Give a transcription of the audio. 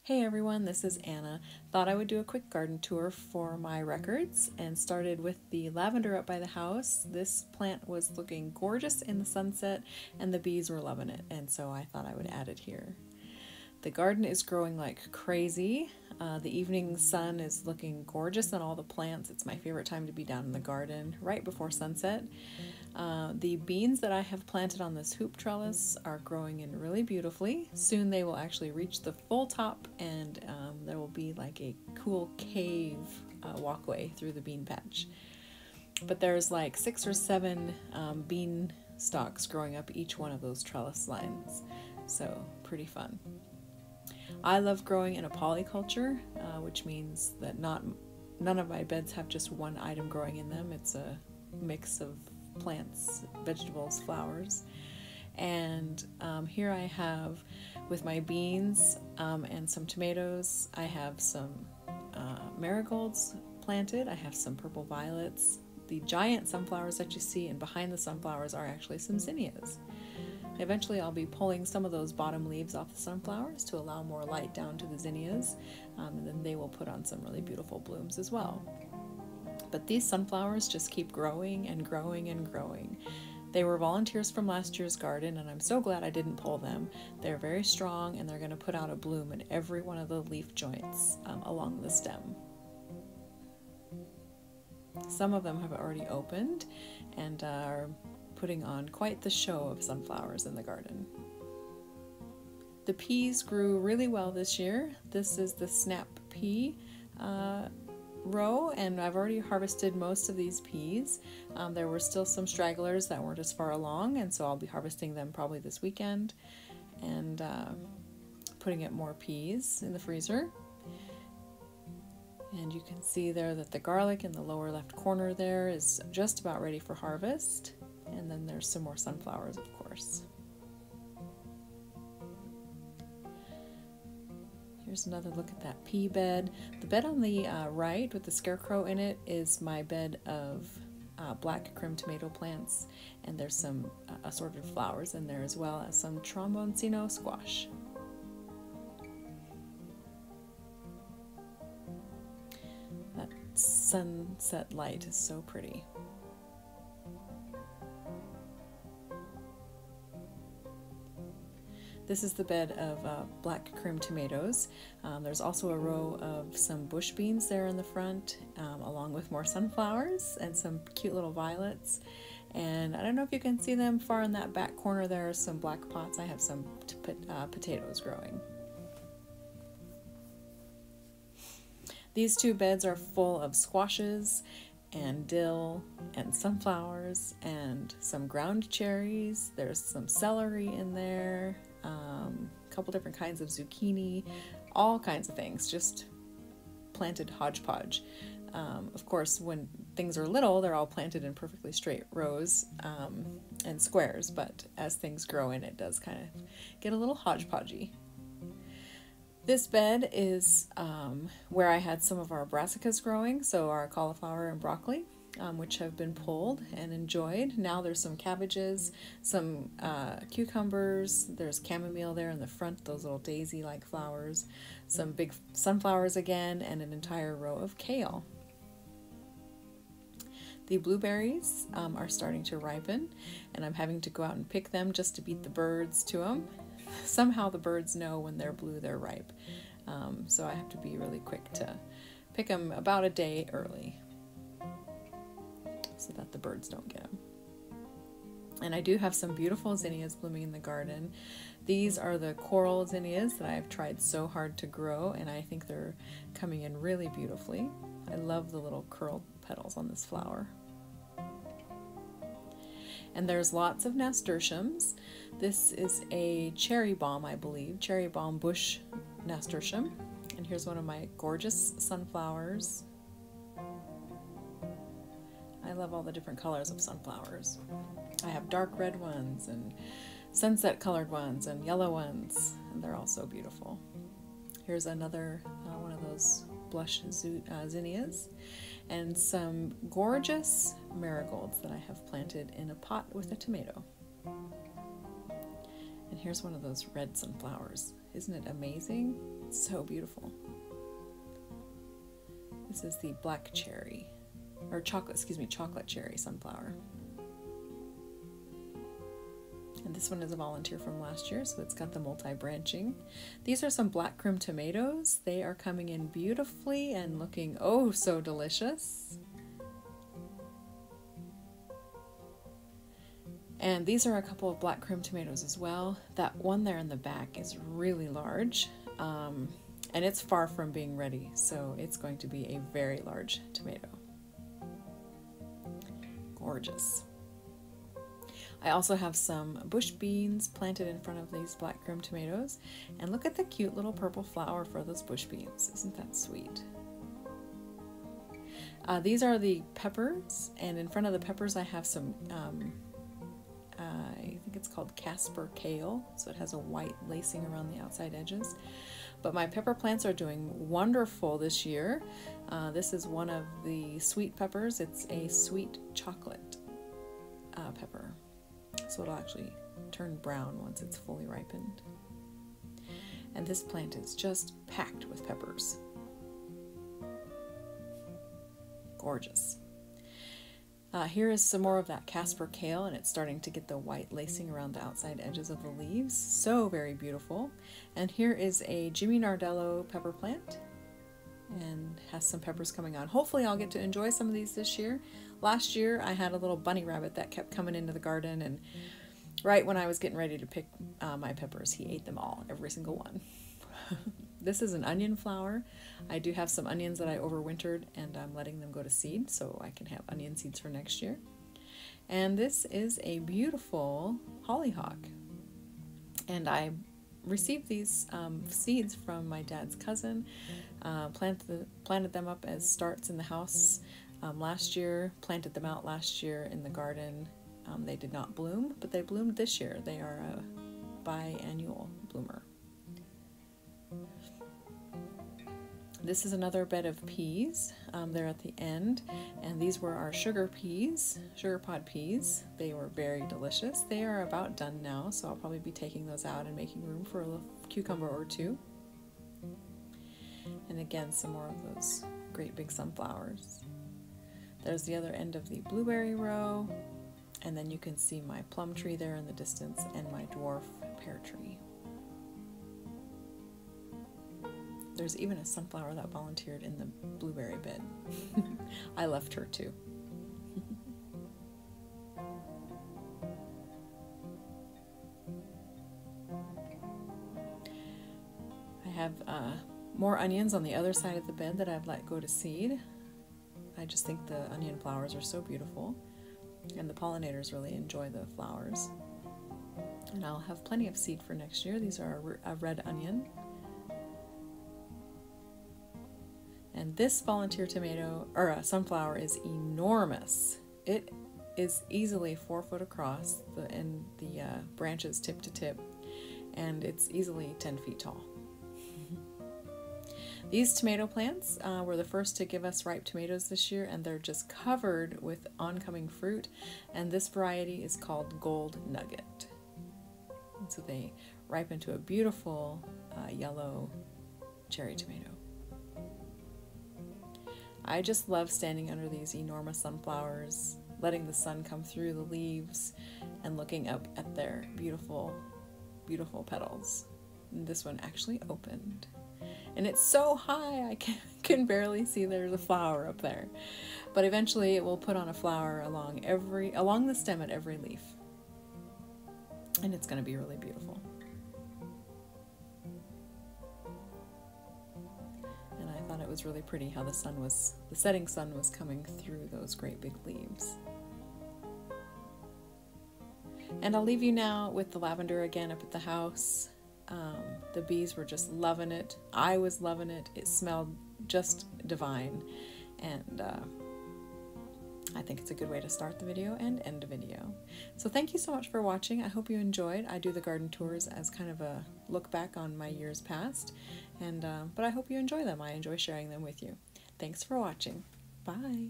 Hey everyone, this is Anna. Thought I would do a quick garden tour for my records and started with the lavender up by the house. This plant was looking gorgeous in the sunset and the bees were loving it, and so I thought I would add it here. The garden is growing like crazy. The evening sun is looking gorgeous on all the plants. It's my favorite time to be down in the garden right before sunset. The beans that I have planted on this hoop trellis are growing in really beautifully. Soon they will actually reach the full top, and there will be like a cool cave walkway through the bean patch. But there's like 6 or 7 bean stalks growing up each one of those trellis lines, so pretty fun. I love growing in a polyculture, which means that none of my beds have just one item growing in them. It's a mix of plants, vegetables, flowers. And here I have, with my beans and some tomatoes, I have some marigolds planted. I have some purple violets. The giant sunflowers that you see, and behind the sunflowers are actually some zinnias. Eventually I'll be pulling some of those bottom leaves off the sunflowers to allow more light down to the zinnias, and then they will put on some really beautiful blooms as well. But these sunflowers just keep growing and growing and growing. They were volunteers from last year's garden, and I'm so glad I didn't pull them. They're very strong, and they're going to put out a bloom in every one of the leaf joints along the stem. Some of them have already opened and are putting on quite the show of sunflowers in the garden. The peas grew really well this year. This is the snap pea row, and I've already harvested most of these peas. There were still some stragglers that weren't as far along, and so I'll be harvesting them probably this weekend and putting up more peas in the freezer. And you can see there that the garlic in the lower left corner there is just about ready for harvest. And then there's some more sunflowers, of course. Here's another look at that pea bed. The bed on the right with the scarecrow in it is my bed of black crim tomato plants, and there's some assorted flowers in there as well as some tromboncino squash. That sunset light is so pretty. This is the bed of black crim tomatoes. There's also a row of some bush beans there in the front, along with more sunflowers and some cute little violets. And I don't know if you can see them far in that back corner. There are some black pots. I have some potatoes growing. These two beds are full of squashes and dill and sunflowers and some ground cherries. There's some celery in there. A couple different kinds of zucchini, all kinds of things, just planted hodgepodge. Of course, when things are little, they're all planted in perfectly straight rows and squares, but as things grow in, it does kind of get a little hodgepodgey. This bed is where I had some of our brassicas growing, so our cauliflower and broccoli, which have been pulled and enjoyed. Now there's some cabbages, some cucumbers, there's chamomile there in the front, those little daisy-like flowers, some big sunflowers again, and an entire row of kale. The blueberries are starting to ripen, and I'm having to go out and pick them just to beat the birds to them. Somehow the birds know when they're blue, they're ripe, so I have to be really quick to pick them about a day early, so that the birds don't get them. And I do have some beautiful zinnias blooming in the garden. These are the coral zinnias that I've tried so hard to grow, and I think they're coming in really beautifully. I love the little curled petals on this flower. And there's lots of nasturtiums. This is a cherry balm, I believe, cherry balm bush nasturtium. And here's one of my gorgeous sunflowers. I love all the different colors of sunflowers. I have dark red ones and sunset colored ones and yellow ones, and they're all so beautiful. Here's another one of those blush zinnias, and some gorgeous marigolds that I have planted in a pot with a tomato. And here's one of those red sunflowers. Isn't it amazing? It's so beautiful. This is the black cherry, or chocolate cherry sunflower. And this one is a volunteer from last year, so it's got the multi-branching. These are some black Krim tomatoes. They are coming in beautifully and looking oh so delicious. And these are a couple of black Krim tomatoes as well. That one there in the back is really large, and it's far from being ready, so it's going to be a very large tomato. Gorgeous. I also have some bush beans planted in front of these black Krim tomatoes, and look at the cute little purple flower for those bush beans. Isn't that sweet? These are the peppers, and in front of the peppers I have some I think it's called Casper kale, so it has a white lacing around the outside edges. But my pepper plants are doing wonderful this year. This is one of the sweet peppers. It's a sweet chocolate pepper, so it'll actually turn brown once it's fully ripened. And this plant is just packed with peppers. Gorgeous. Here is some more of that Casper kale, and it's starting to get the white lacing around the outside edges of the leaves. So very beautiful. And here is a Jimmy Nardello pepper plant, and has some peppers coming on. Hopefully I'll get to enjoy some of these this year. Last year I had a little bunny rabbit that kept coming into the garden, and right when I was getting ready to pick my peppers, he ate them all, every single one. This is an onion flower. I do have some onions that I overwintered, and I'm letting them go to seed so I can have onion seeds for next year. And this is a beautiful hollyhock. And I received these seeds from my dad's cousin, planted them up as starts in the house last year, planted them out last year in the garden. They did not bloom, but they bloomed this year. They are a biannual bloomer. This is another bed of peas. They're at the end, and these were our sugar pod peas. They were very delicious. They are about done now, so I'll probably be taking those out and making room for a little cucumber or two. And again, some more of those great big sunflowers. There's the other end of the blueberry row, and then you can see my plum tree there in the distance and my dwarf pear tree. There's even a sunflower that volunteered in the blueberry bed. I left her too. I have more onions on the other side of the bed that I've let go to seed. I just think the onion flowers are so beautiful, and the pollinators really enjoy the flowers. And I'll have plenty of seed for next year. These are a red onion. And this volunteer tomato, or a sunflower, is enormous. It is easily 4 foot across, and the branches tip to tip, and it's easily 10 feet tall. These tomato plants were the first to give us ripe tomatoes this year, and they're just covered with oncoming fruit, and this variety is called Gold Nugget. And so they ripen to a beautiful yellow cherry tomato. I just love standing under these enormous sunflowers, letting the sun come through the leaves and looking up at their beautiful, beautiful petals. And this one actually opened. And it's so high I can barely see there's a flower up there. But eventually it will put on a flower along the stem at every leaf. And it's going to be really beautiful. It was really pretty how the setting sun was coming through those great big leaves. And I'll leave you now with the lavender again up at the house. The bees were just loving it. I was loving it. It smelled just divine. And I think it's a good way to start the video and end the video. So thank you so much for watching. I hope you enjoyed. I do the garden tours as kind of a look back on my years past, and but I hope you enjoy them. I enjoy sharing them with you. Thanks for watching. Bye.